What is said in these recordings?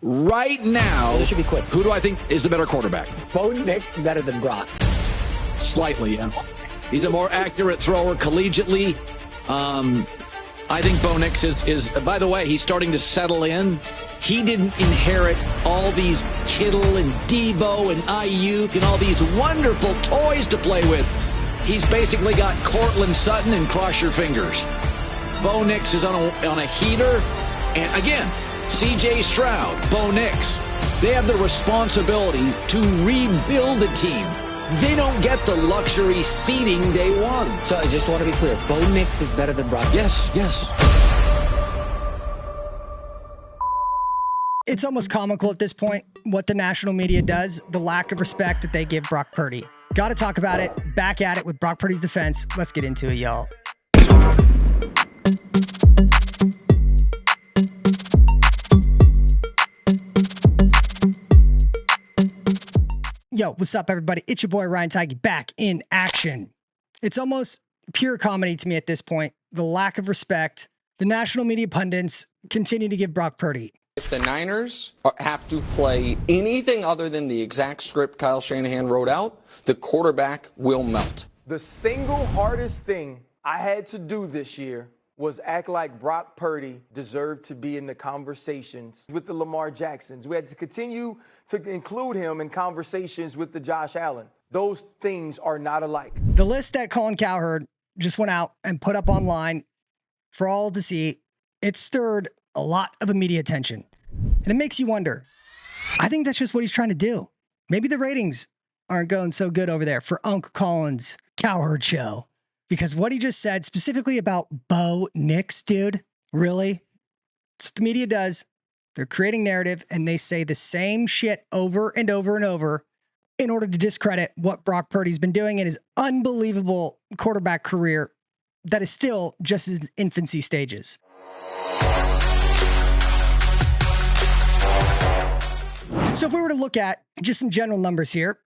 Right now, This should be quick. who do I think is the better quarterback? Bo Nix better than Brock. Slightly, yeah. He's a more accurate thrower collegiately. I think Bo Nix is, by the way, he's starting to settle in. He didn't inherit all these Kittle and Debo and Ayuk and all these wonderful toys to play with. He's basically got Cortland Sutton and cross your fingers. Bo Nix is on a heater. And again, C.J. Stroud, Bo Nix, they have the responsibility to rebuild a team. They don't get the luxury seeding day one. So I just want to be clear. Bo Nix is better than Brock. Yes, yes. It's almost comical at this point what the national media does, the lack of respect that they give Brock Purdy. Got to talk about it. Back at it with Brock Purdy's defense. Let's get into it, y'all. Yo, what's up, everybody? It's your boy, Ryan Tigey, back in action. It's almost pure comedy to me at this point. The lack of respect. The national media pundits continue to give Brock Purdy. If the Niners have to play anything other than the exact script Kyle Shanahan wrote out, the quarterback will melt. The single hardest thing I had to do this year was act like Brock Purdy deserved to be in the conversations with the Lamar Jacksons. We had to continue to include him in conversations with the Josh Allen. Those things are not alike. The list that Colin Cowherd just went out and put up online for all to see, it stirred a lot of media attention. And it makes you wonder, I think that's just what he's trying to do. Maybe the ratings aren't going so good over there for Uncle Colin's Cowherd show. Because what he just said specifically about Bo Nix, dude, really? That's what the media does. They're creating narrative and they say the same shit over and over and over in order to discredit what Brock Purdy's been doing in his unbelievable quarterback career that is still just in its infancy stages. So if we were to look at just some general numbers here,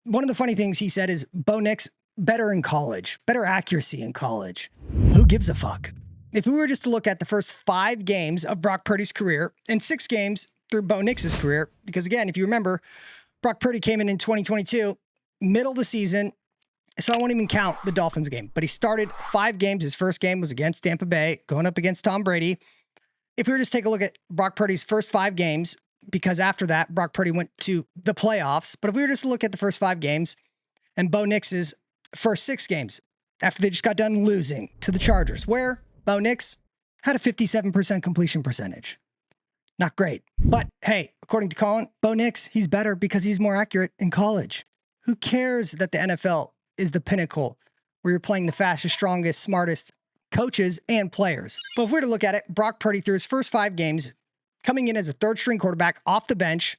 one of the funny things he said is Bo Nix better in college, better accuracy in college. Who gives a fuck? If we were just to look at the first 5 games of Brock Purdy's career and 6 games through Bo Nix's career, because again, if you remember, Brock Purdy came in 2022, middle of the season, so I won't even count the Dolphins game, but he started 5 games. His first game was against Tampa Bay, going up against Tom Brady. If we were just take a look at Brock Purdy's first 5 games, because after that, Brock Purdy went to the playoffs, but if we were just to look at the first 5 games and Bo Nix's first 6 games after they just got done losing to the Chargers, where Bo Nix had a 57% completion percentage. Not great. But hey, according to Colin, Bo Nix, he's better because he's more accurate in college. Who cares that the NFL is the pinnacle where you're playing the fastest, strongest, smartest coaches and players? But if we were to look at it, Brock Purdy through his first 5 games, coming in as a 3rd string quarterback off the bench,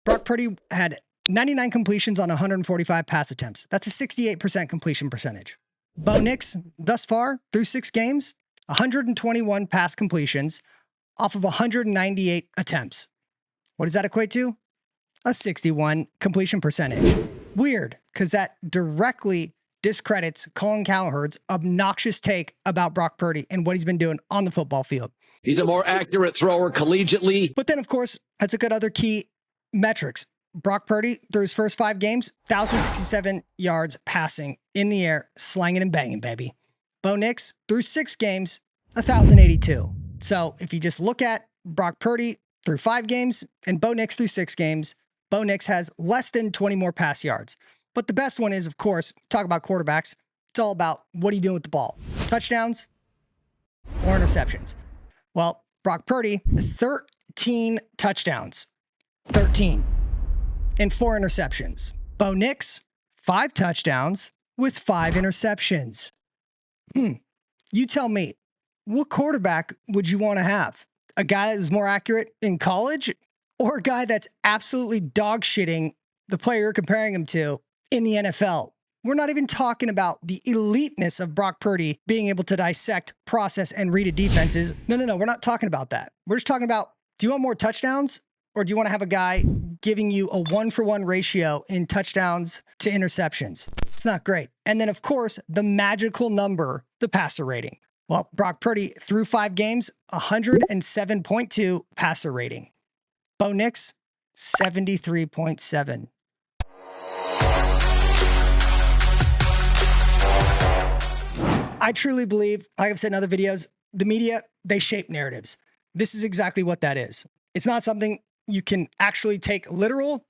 Brock Purdy had 99 completions on 145 pass attempts. That's a 68% completion percentage. Bo Nix, thus far, through 6 games, 121 pass completions off of 198 attempts. What does that equate to? A 61 completion percentage. Weird, because that directly discredits Colin Cowherd's obnoxious take about Brock Purdy and what he's been doing on the football field. He's a more accurate thrower collegiately. But then, of course, let's look at other key metrics. Brock Purdy, through his first 5 games, 1,067 yards passing in the air, slanging and banging, baby. Bo Nix, through 6 games, 1,082. So if you just look at Brock Purdy through 5 games and Bo Nix through 6 games, Bo Nix has less than 20 more pass yards. But the best one is, of course, talk about quarterbacks. It's all about what are you doing with the ball? Touchdowns or interceptions? Well, Brock Purdy, 13 touchdowns. 13. And 4 interceptions. Bo Nix, 5 touchdowns with 5 interceptions. You tell me, what quarterback would you want to have? A guy that's more accurate in college or a guy that's absolutely dog shitting the player you're comparing him to in the NFL? We're not even talking about the eliteness of Brock Purdy being able to dissect, process, and read a defenses. No. We're not talking about that. We're just talking about, do you want more touchdowns? Or do you want to have a guy giving you a 1-for-1 ratio in touchdowns to interceptions? It's not great. And then, of course, the magical number, the passer rating. Well, Brock Purdy, through 5 games, 107.2 passer rating. Bo Nix, 73.7. I truly believe, like I've said in other videos, the media, they shape narratives. This is exactly what that is. It's not something you can actually take literal,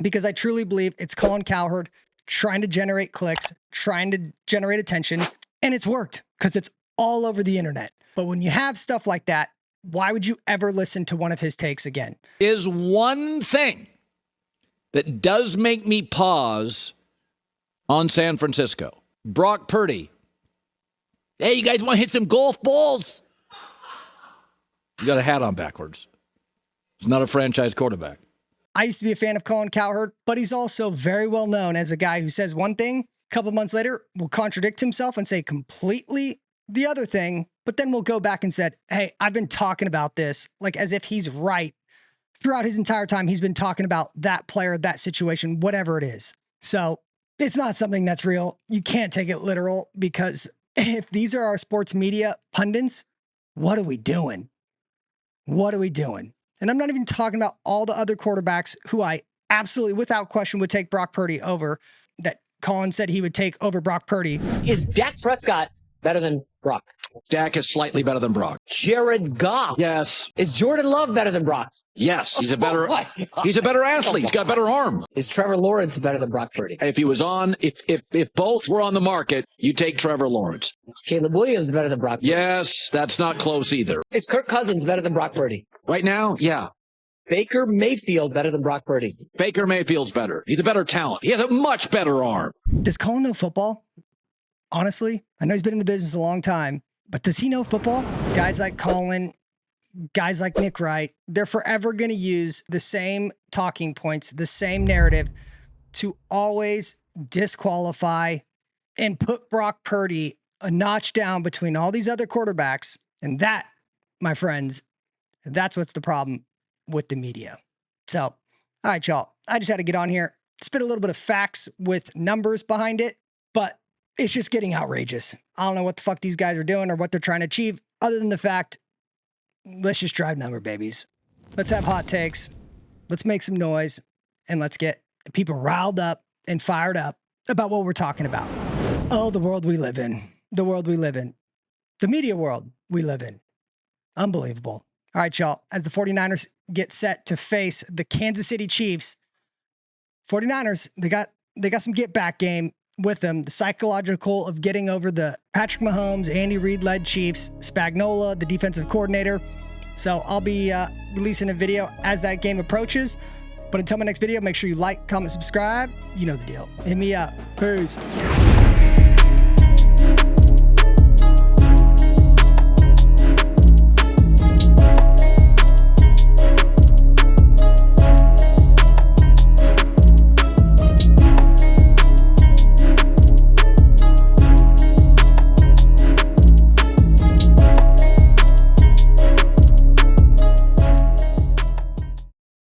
because I truly believe it's Colin Cowherd trying to generate clicks, trying to generate attention, and it's worked because it's all over the internet. But when you have stuff like that, why would you ever listen to one of his takes again? Is one thing that does make me pause on San Francisco. Brock Purdy. Hey, you guys want to hit some golf balls? You got a hat on backwards. He's not a franchise quarterback. I used to be a fan of Colin Cowherd, but he's also very well known as a guy who says one thing, a couple months later will contradict himself and say completely the other thing, but then we'll go back and said, hey, I've been talking about this, like as if he's right. Throughout his entire time, he's been talking about that player, that situation, whatever it is. So it's not something that's real. You can't take it literal, because if these are our sports media pundits, what are we doing? What are we doing? And I'm not even talking about all the other quarterbacks who I absolutely, without question, would take Brock Purdy over, that Colin said he would take over Brock Purdy. Is Dak Prescott better than Brock? Dak is slightly better than Brock. Jared Goff. Yes. Is Jordan Love better than Brock? Yes. He's a better athlete. He's got a better arm. Is Trevor Lawrence better than Brock Purdy? If he was on, if both were on the market, you take Trevor Lawrence. Is Caleb Williams better than Brock Purdy? Yes, that's not close either. Is Kirk Cousins better than Brock Purdy? Right now, yeah. Baker Mayfield better than Brock Purdy? Baker Mayfield's better. He's a better talent. He has a much better arm. Does Colin know football? Honestly, I know he's been in the business a long time, but does he know football? Guys like Colin, guys like Nick Wright, they're forever going to use the same talking points, the same narrative to always disqualify and put Brock Purdy a notch down between all these other quarterbacks. And that, my friends, that's what's the problem with the media. So, all right, y'all, I just had to get on here, spit a little bit of facts with numbers behind it, but it's just getting outrageous. I don't know what the fuck these guys are doing or what they're trying to achieve, other than the fact, let's just drive number babies. Let's have hot takes. Let's make some noise, and let's get people riled up and fired up about what we're talking about. Oh, the world we live in. The world we live in. The media world we live in. Unbelievable. All right, y'all. As the 49ers get set to face the Kansas City Chiefs, 49ers, they got some get back game with them. The psychological of getting over the Patrick Mahomes, Andy Reid-led Chiefs, Spagnuolo, the defensive coordinator. So I'll be releasing a video as that game approaches. But until my next video, make sure you like, comment, subscribe. You know the deal. Hit me up. Peace.